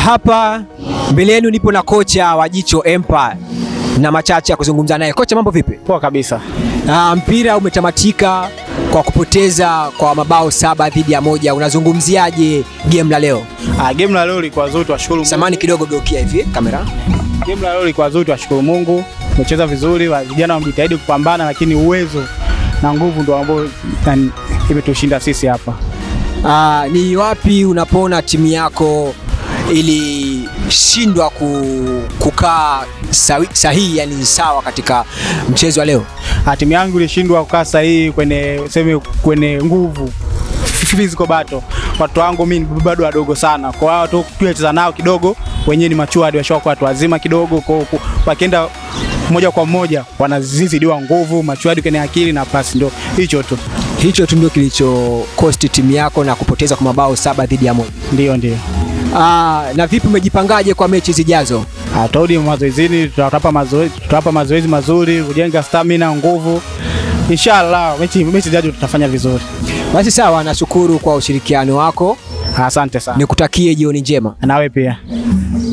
Hapa mbele yenu nipo na kocha wa Jicho Empire na machache ya kuzungumza naye. Kocha, mambo vipi? Poa kabisa. Mpira umetamatika kwa kupoteza kwa mabao 7-1. Unazungumziaje game la leo? Game la leo ilikuwa nzuri, tunashukuru Mungu. Samani kidogo, geukia hivi kamera. Game la leo ilikuwa nzuri, tunashukuru Mungu. Tumecheza vizuri, vijana wamejitahidi kupambana, lakini uwezo na nguvu ndio ambao imetushinda sisi hapa. Ni wapi unapoona timu yako ilishindwa kukaa sahihi, yani sawa katika mchezo wa leo? Timu yangu ilishindwa kukaa sahihi kwenye nguvu, physical battle. Watu wangu mimi bado wadogo sana, kwa hiyo watu tucheza nao kidogo, wenyewe ni mature, washakuwa watu wazima kidogo, kwa wakienda moja kwa moja wanazidiwa nguvu, mature kwenye akili na pasi. Ndio hicho tu ndio kilicho cost timu yako na kupoteza kwa mabao 7-1. Ndio. Na vipi, umejipangaje kwa mechi zijazo? Turudi mazoezini, tutapa mazoezi mazuri, kujenga stamina, nguvu. Inshallah mechi zijazo tutafanya vizuri. Basi sawa, nashukuru kwa ushirikiano wako. Asante sana. Nikutakie jioni njema. Nawe pia.